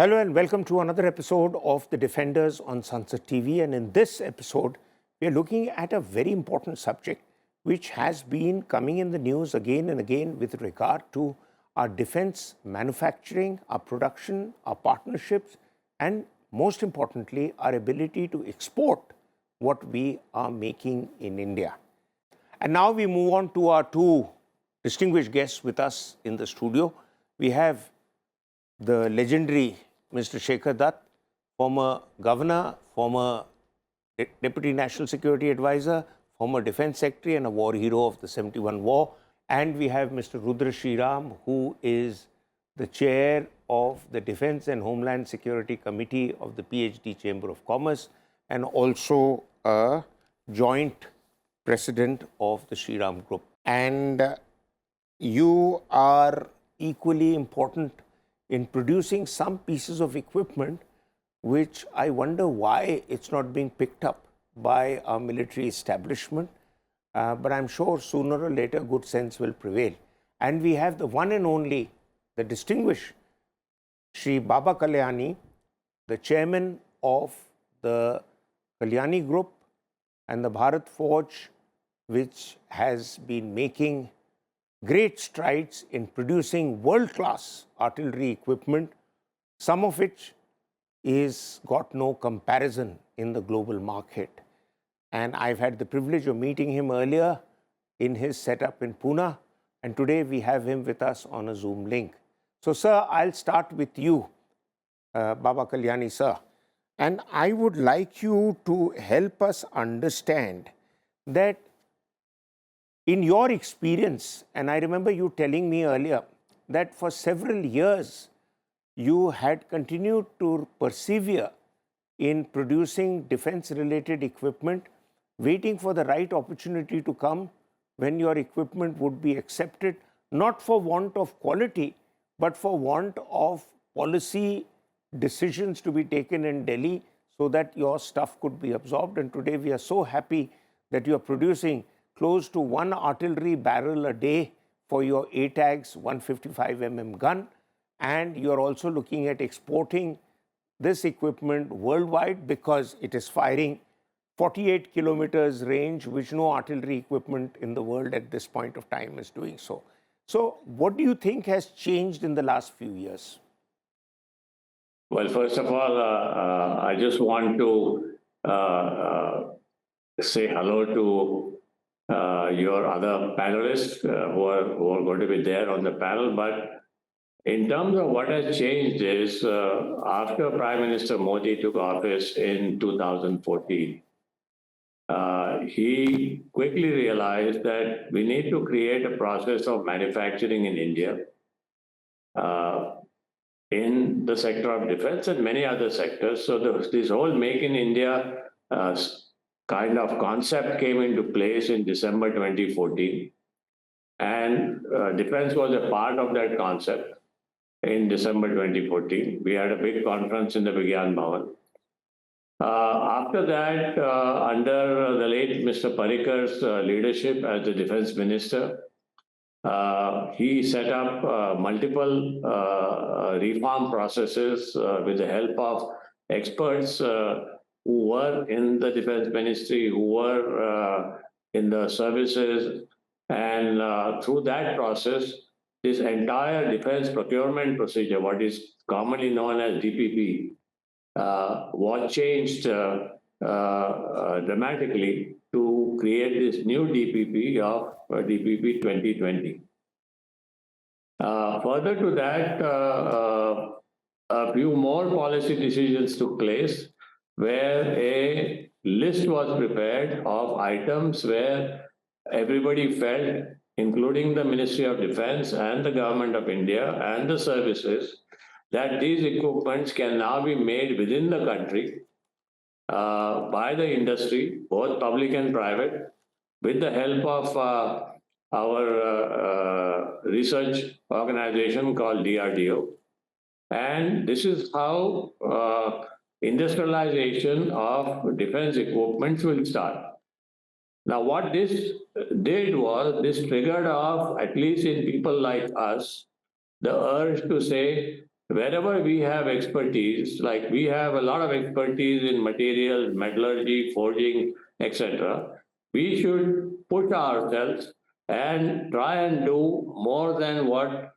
Hello and welcome to another episode of The Defenders on Sansad TV. And in this episode, we are looking at a very important subject which has been coming in the news again and again with regard to our defense manufacturing, our production, our partnerships, and most importantly, our ability to export what we are making in India. And now we move on to our two distinguished guests with us in the studio. We have the legendary Mr. Shekhar Dutt, former governor, former deputy national security advisor, former defense secretary and a war hero of the 71 war. And we have Mr. Rudra Shriram, who is the chair of the Defense and Homeland Security Committee of the PhD Chamber of Commerce and also a joint president of the Shriram Group. And you are equally important in producing some pieces of equipment which I wonder why it's not being picked up by our military establishment. But I'm sure sooner or later good sense will prevail. And we have the one and only, the distinguished Shri Baba Kalyani, the chairman of the Kalyani Group and the Bharat Forge, which has been making great strides in producing world-class artillery equipment, some of which is got no comparison in the global market. And I've had the privilege of meeting him earlier in his setup in Pune, and today we have him with us on a Zoom link. So, sir, I'll start with you, Baba Kalyani, sir. And I would like you to help us understand that in your experience, and I remember you telling me earlier that for several years you had continued to persevere in producing defense-related equipment, waiting for the right opportunity to come when your equipment would be accepted, not for want of quality, but for want of policy decisions to be taken in Delhi so that your stuff could be absorbed. And today we are so happy that you are producing close to one artillery barrel a day for your ATAGS 155mm gun. And you're also looking at exporting this equipment worldwide because it is firing 48 kilometers range, which no artillery equipment in the world at this point of time is doing so. So what do you think has changed in the last few years? Well, first of all, I just want to say hello to your other panelists who are going to be there on the panel. But in terms of what has changed is after Prime Minister Modi took office in 2014, he quickly realized that we need to create a process of manufacturing in India in the sector of defense and many other sectors. So this whole Make in India kind of concept came into place in December 2014. And defense was a part of that concept in December 2014. We had a big conference in the Vigyan Bhavan. After that, under the late Mr. Parrikar's leadership as the defense minister, he set up multiple reform processes with the help of experts who were in the defense ministry, who were in the services. And through that process, this entire defense procurement procedure, what is commonly known as DPP, was changed dramatically to create this new DPP of DPP 2020. Further to that, a few more policy decisions took place where a list was prepared of items where everybody felt, including the Ministry of Defense and the Government of India and the services, that these equipments can now be made within the country by the industry, both public and private, with the help of our research organization called DRDO. And this is how industrialization of defense equipment will start. Now, what this did was this triggered off, at least in people like us, the urge to say, wherever we have expertise, like we have a lot of expertise in materials, metallurgy, forging, etc., we should push ourselves and try and do more than what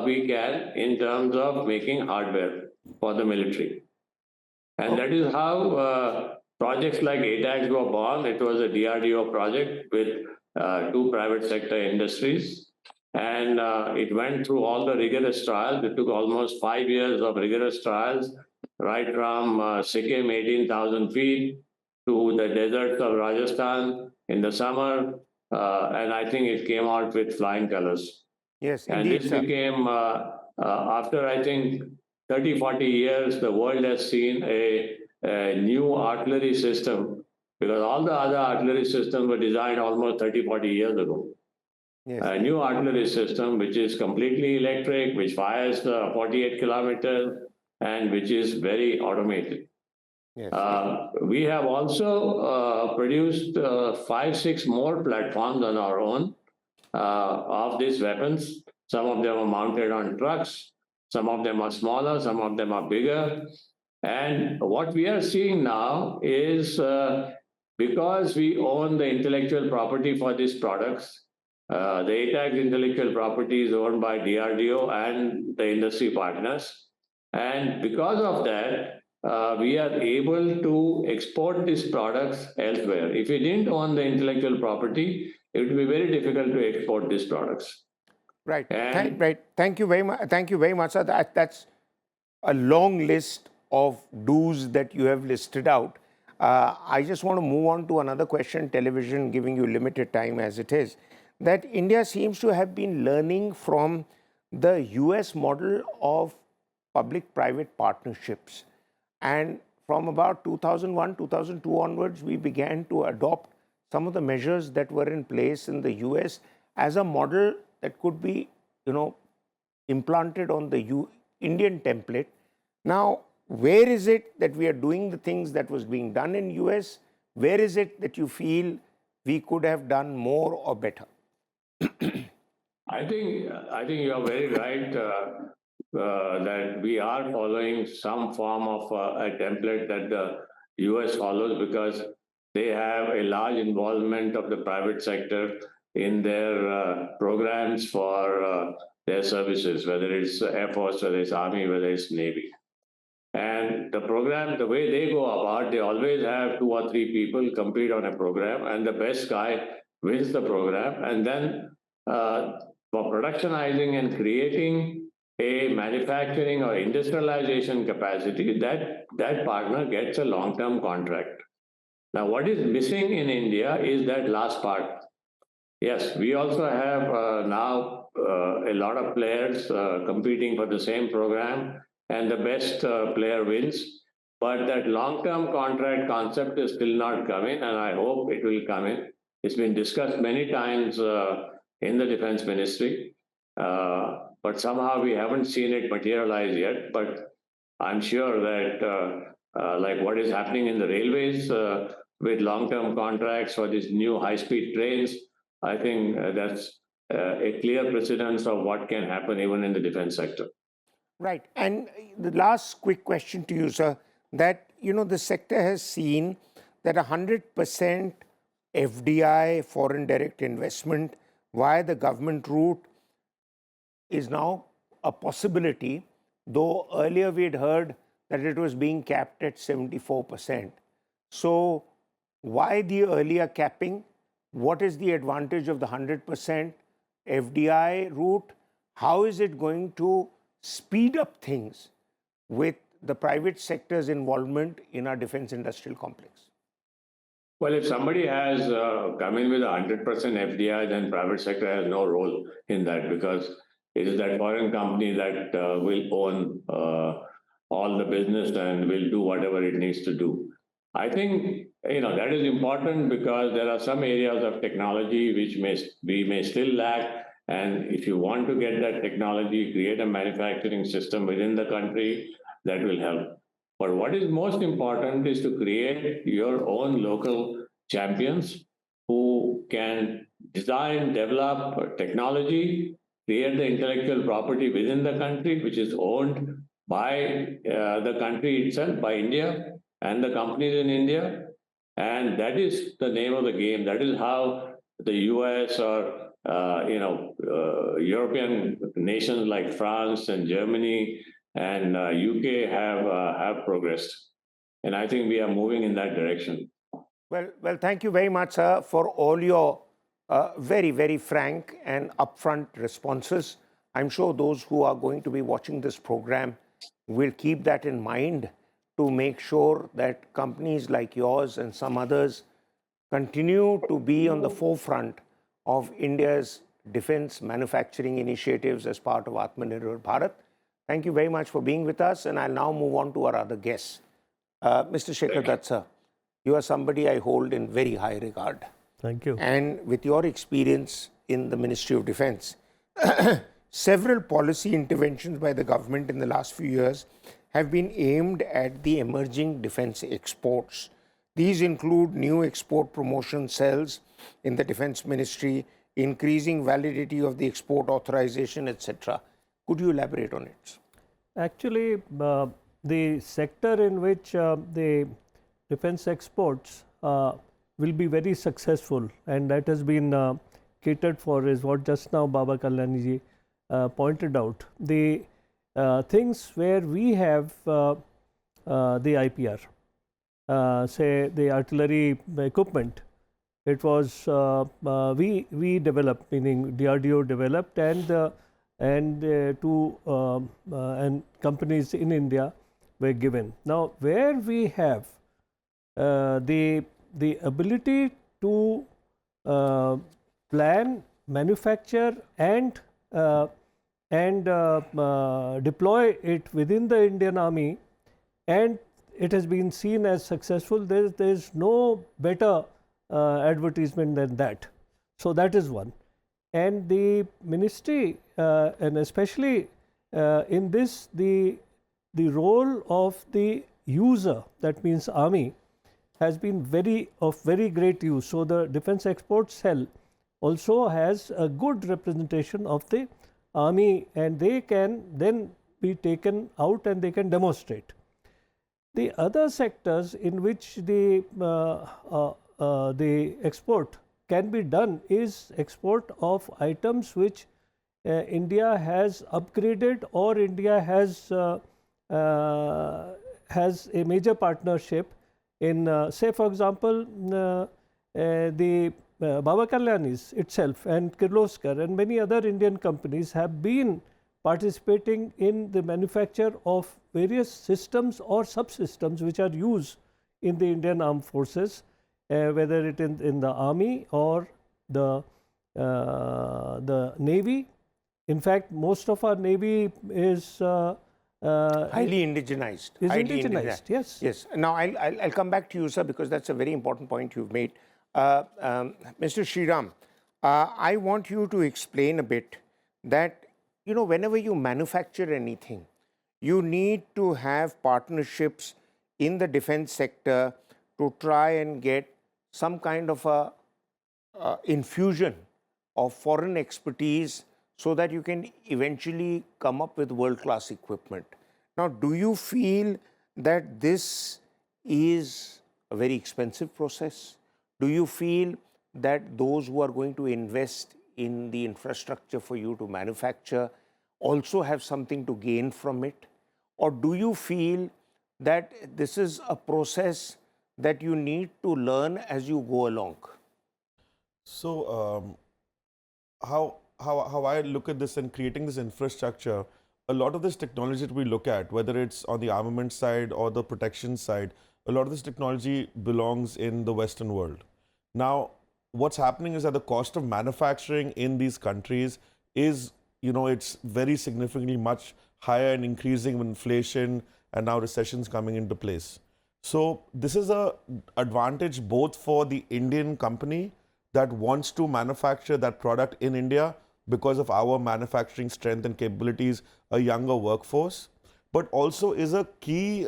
we can in terms of making hardware for the military. And that is how projects like ATAX were born. It was a DRDO project with two private sector industries. And it went through all the rigorous trials. It took almost 5 years of rigorous trials, right from Sikkim, 18,000 feet, to the deserts of Rajasthan in the summer. And I think it came out with flying colors. Yes, and indeed, this sir. became, after I think 30, 40 years, the world has seen a new artillery system, because all the other artillery systems were designed almost 30, 40 years ago. Yes. A new artillery system which is completely electric, which fires 48 kilometers, and which is very automated. Yes. We have also produced 5, 6 more platforms on our own of these weapons. Some of them are mounted on trucks, some of them are smaller, some of them are bigger. And what we are seeing now is because we own the intellectual property for these products, the ATAC intellectual property is owned by DRDO and the industry partners. And because of that, we are able to export these products elsewhere. If we didn't own the intellectual property, it would be very difficult to export these products. Right. And Right. Thank you very much. Thank you very much, sir. That's a long list of do's that you have listed out. I just want to move on to another question. Television giving you limited time as it is, that India seems to have been learning from the US model of public-private partnerships. And from about 2001, 2002 onwards, we began to adopt some of the measures that were in place in the US as a model that could be, implanted on the Indian template. Now, where is it that we are doing the things that was being done in US? Where is it that you feel we could have done more or better? I think you are very right that we are following some form of a template that the US follows, because they have a large involvement of the private sector in their programs for their services, whether it's Air Force, whether it's Army, whether it's Navy. And the program, the way they go about, they always have 2 or 3 people compete on a program, and the best guy wins the program. And then for productionizing and creating a manufacturing or industrialization capacity, that partner gets a long-term contract. Now, what is missing in India is that last part. Yes, we also have now a lot of players competing for the same program, and the best player wins. But that long-term contract concept is still not coming, and I hope it will come in. It's been discussed many times in the Defense Ministry, but somehow we haven't seen it materialize yet. But I'm sure that like what is happening in the railways with long-term contracts for these new high-speed trains, I think that's a clear precedence of what can happen even in the defense sector. Right. And the last quick question to you, sir, that, the sector has seen that 100% FDI, foreign direct investment, via the government route is now a possibility, though earlier we had heard that it was being capped at 74%. So why the earlier capping? What is the advantage of the 100% FDI route? How is it going to speed up things with the private sector's involvement in our defense industrial complex? Well, if somebody has come in with 100% FDI, then private sector has no role in that, because it is that foreign company that will own all the business and will do whatever it needs to do. I think that is important, because there are some areas of technology which we may still lack, and if you want to get that technology, create a manufacturing system within the country, that will help. But what is most important is to create your own local champions who can design, develop technology, create the intellectual property within the country, which is owned by the country itself, by India and the companies in India. And that is the name of the game. That is how the US or European nations like France and Germany and UK have progressed. And I think we are moving in that direction. Well, thank you very much, sir, for all your very, very frank and upfront responses. I'm sure those who are going to be watching this program will keep that in mind to make sure that companies like yours and some others continue to be on the forefront of India's defense manufacturing initiatives as part of Atmanirbhar Bharat. Thank you very much for being with us, and I'll now move on to our other guests. Mr. Shekhar Dutt, sir, you are somebody I hold in very high regard. Thank you. And with your experience in the Ministry of Defense, several policy interventions by the government in the last few years have been aimed at the emerging defense exports. These include new export promotion cells in the Defense Ministry, increasing validity of the export authorization, etc. Could you elaborate on it? Actually, the sector in which the defense exports will be very successful, and that has been catered for is what just now Baba Kalyani ji pointed out. The things where we have the IPR, say the artillery equipment, it was we developed, meaning DRDO developed, and companies in India were given. Now, where we have the ability to plan, manufacture, and deploy it within the Indian Army, and it has been seen as successful, there is no better advertisement than that. So that is one. And the ministry, and especially in this, the role of the user, that means army, has been of very great use. So the defense export cell also has a good representation of the army, and they can then be taken out and they can demonstrate. The other sectors in which the export can be done is export of items which India has upgraded, or India has a major partnership in, say for example, the Baba Kalyani's itself and Kirloskar and many other Indian companies have been participating in the manufacture of various systems or subsystems which are used in the Indian armed forces, whether it is in the army or the navy. In fact, most of our navy is highly indigenized. Yes. Yes. Now, I'll come back to you, sir, because that's a very important point you've made. Mr. Shriram, I want you to explain a bit that, you know, whenever you manufacture anything, you need to have partnerships in the defense sector to try and get some kind of a infusion of foreign expertise so that you can eventually come up with world-class equipment. Now, do you feel that this is a very expensive process? Do you feel that those who are going to invest in the infrastructure for you to manufacture also have something to gain from it? Or do you feel that this is a process that you need to learn as you go along? So, how I look at this and creating this infrastructure, a lot of this technology that we look at, whether it's on the armament side or the protection side, a lot of this technology belongs in the Western world. Now, what's happening is that the cost of manufacturing in these countries is, you know, it's very significantly much higher and increasing with inflation and now recessions coming into place. So this is a advantage both for the Indian company that wants to manufacture that product in India because of our manufacturing strength and capabilities, a younger workforce, but also is a key,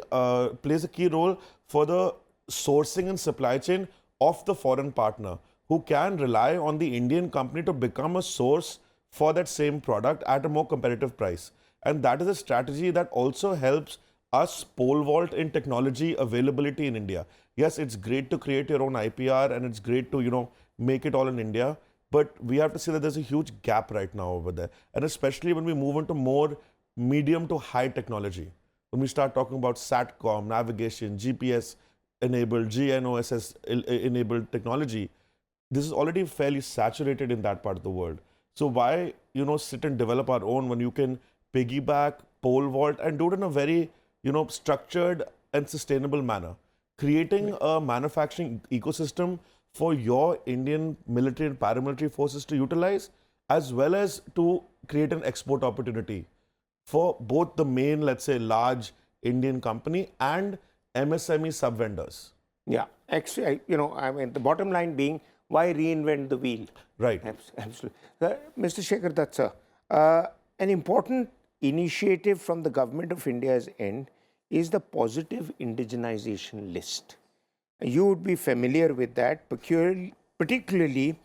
plays a key role for the sourcing and supply chain of the foreign partner, who can rely on the Indian company to become a source for that same product at a more competitive price. And that is a strategy that also helps us pole vault in technology availability in India. Yes, it's great to create your own IPR and it's great to, make it all in India. But we have to see that there's a huge gap right now over there. And especially when we move into more medium to high technology. When we start talking about SATCOM, navigation, GPS enabled, GNOSS enabled technology, this is already fairly saturated in that part of the world. So why, sit and develop our own when you can piggyback, pole vault, and do it in a very, structured and sustainable manner, creating a manufacturing ecosystem for your Indian military and paramilitary forces to utilize, as well as to create an export opportunity for both the main, let's say, large Indian company and MSME sub-vendors. Yeah, actually, the bottom line being, why reinvent the wheel? Right. Absolutely. Mr. Shekhar Dutt, sir, an important initiative from the Government of India's end is the positive indigenization list. You would be familiar with that, particularly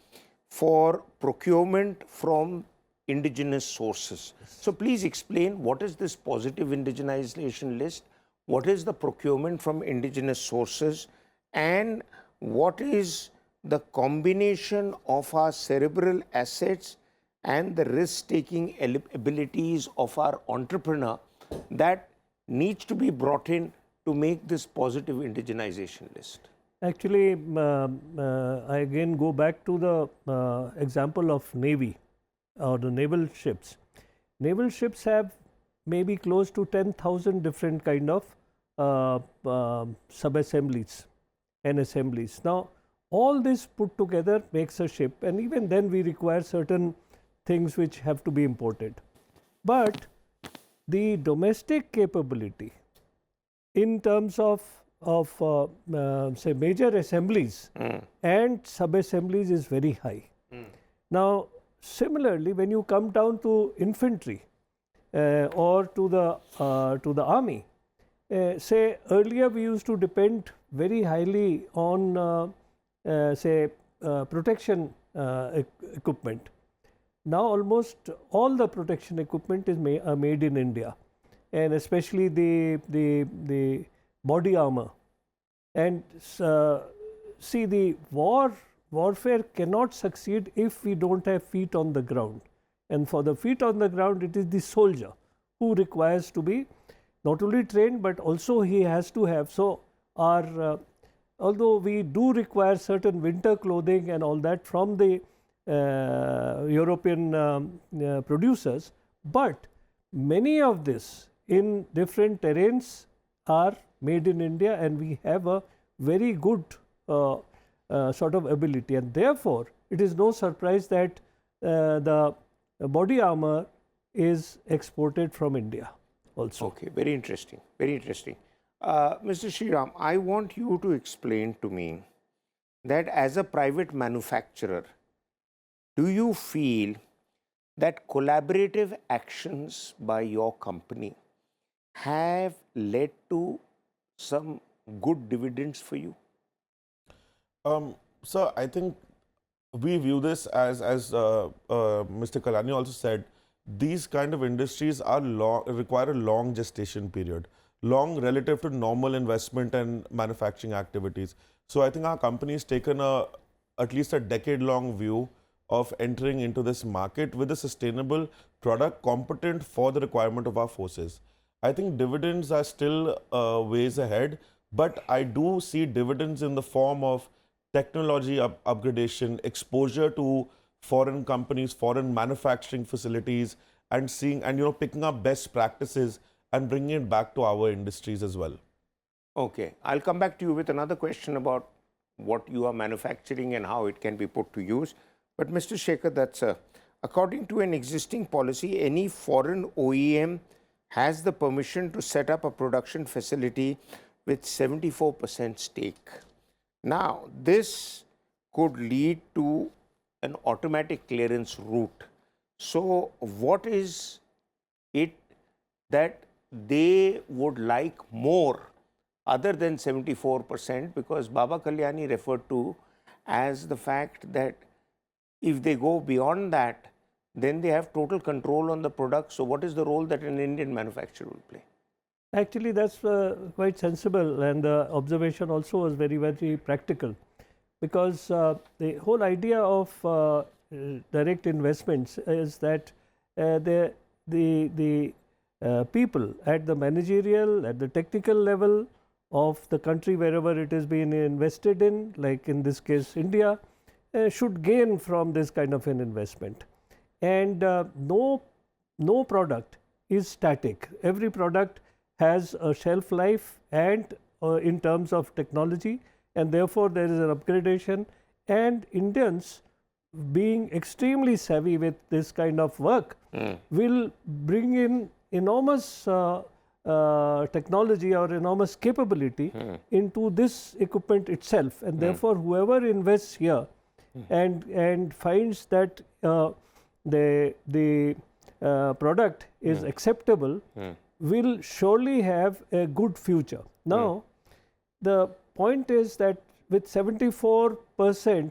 for procurement from indigenous sources. So please explain, what is this positive indigenization list? What is the procurement from indigenous sources? And what is the combination of our cerebral assets and the risk-taking abilities of our entrepreneur that needs to be brought in to make this positive indigenization list? Actually, I again go back to the example of Navy or the naval ships. Naval ships have maybe close to 10,000 different kind of sub-assemblies and assemblies. Now, all this put together makes a ship, and even then we require certain things which have to be imported. But the domestic capability in terms of say major assemblies and sub-assemblies is very high. Now, similarly, when you come down to infantry or to the army, say earlier we used to depend very highly on say protection equipment. Now almost all the protection equipment is made in India, and especially the body armor. And see, the warfare cannot succeed if we don't have feet on the ground. And for the feet on the ground, it is the soldier who requires to be not only trained, but also he has to have. So our although we do require certain winter clothing and all that from the European producers, but many of this in different terrains are made in India, and we have a very good sort of ability, and therefore it is no surprise that the body armor is exported from India also. Okay, very interesting, very interesting. Mr. Shriram, I want you to explain to me that as a private manufacturer, do you feel that collaborative actions by your company have led to some good dividends for you? So I think we view this as Mr. Kalyani also said, these kind of industries are require a long gestation period, long relative to normal investment and manufacturing activities. So I think our company has taken at least a decade-long view of entering into this market with a sustainable product competent for the requirement of our forces. I think dividends are still ways ahead, but I do see dividends in the form of technology upgradation, exposure to foreign companies, foreign manufacturing facilities, and seeing and picking up best practices and bringing it back to our industries as well. Okay, I'll come back to you with another question about what you are manufacturing and how it can be put to use. But Mr. Shekhar Dutt, according to an existing policy, any foreign OEM has the permission to set up a production facility with 74% stake. Now, this could lead to an automatic clearance route. So, what is it that they would like more other than 74%? Because Baba Kalyani referred to as the fact that if they go beyond that, then they have total control on the product. So what is the role that an Indian manufacturer will play? Actually, that's quite sensible, and the observation also was very, very practical, because the whole idea of direct investments is that the people at the managerial, at the technical level of the country wherever it is being invested in, like in this case India, should gain from this kind of an investment. And no product is static. Every product has a shelf life, and in terms of technology, and therefore there is an upgradation, and Indians, being extremely savvy with this kind of work, will bring in enormous technology or enormous capability into this equipment itself, and therefore whoever invests here and finds that the product is acceptable will surely have a good future. Now, the point is that with 74%,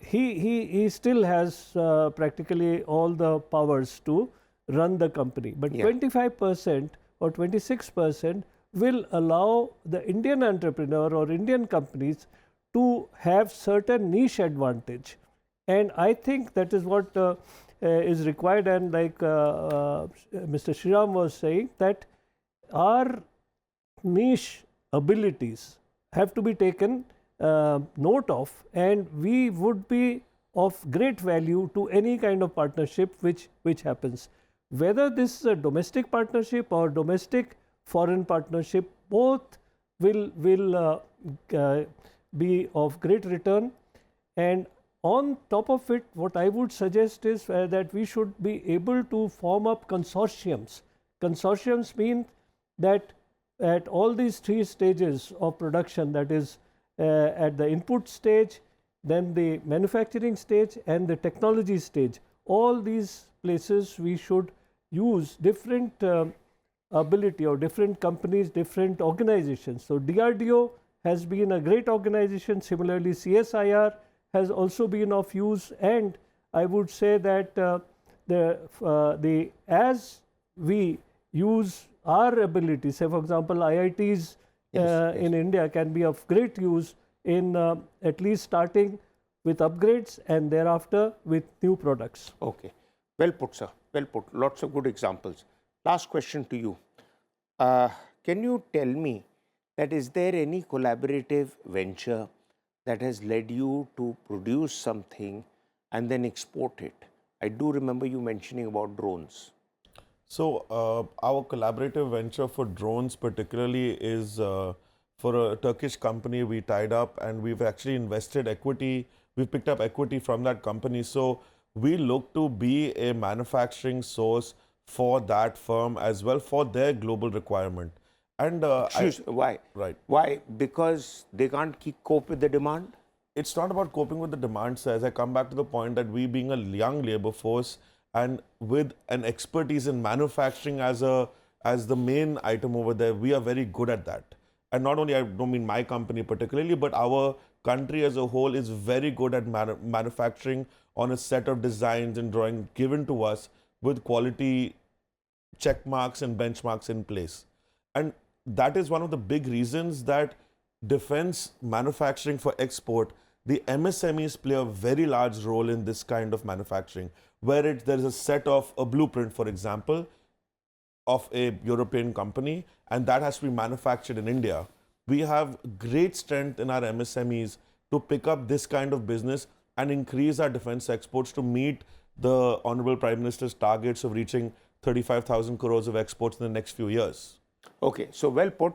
he still has practically all the powers to run the company, but 25% or 26% will allow the Indian entrepreneur or Indian companies to have certain niche advantage. And I think that is what is required, and like Mr. Shriram was saying, that our niche abilities have to be taken note of, and we would be of great value to any kind of partnership which happens. Whether this is a domestic partnership or domestic foreign partnership, both will be of great return. And on top of it, what I would suggest is that we should be able to form up consortiums. Consortiums mean that at all these three stages of production, that is at the input stage, then the manufacturing stage, and the technology stage, all these places we should use different ability, or different companies, different organizations. So DRDO has been a great organization. Similarly, CSIR has also been of use, and I would say that as we use our ability, say for example IITs in India can be of great use in at least starting with upgrades and thereafter with new products. Okay, well put, sir, well put. Lots of good examples. Last question to you. Can you tell me that is there any collaborative venture that has led you to produce something and then export it? I do remember you mentioning about drones. So our collaborative venture for drones particularly is for a Turkish company we tied up, and we've actually invested equity. We've picked up equity from that company. So we look to be a manufacturing source for that firm as well, for their global requirement. And why? Right. Why? Because they can't cope with the demand? It's not about coping with the demand, sir. As I come back to the point that we, being a young labor force and with an expertise in manufacturing as the main item over there, we are very good at that. And not only, I don't mean my company particularly, but our country as a whole is very good at manufacturing on a set of designs and drawing given to us with quality check marks and benchmarks in place. And that is one of the big reasons that defense manufacturing for export, the MSMEs play a very large role in this kind of manufacturing, where there is a set of a blueprint, for example, of a European company, and that has to be manufactured in India. We have great strength in our MSMEs to pick up this kind of business and increase our defense exports to meet the Honorable Prime Minister's targets of reaching 35,000 crores of exports in the next few years. Okay, so well put.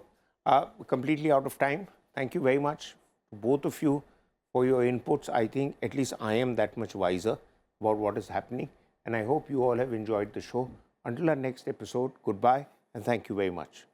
Completely out of time. Thank you very much, both of you, for your inputs. I think at least I am that much wiser about what is happening, and I hope you all have enjoyed the show. Until our next episode, goodbye and thank you very much.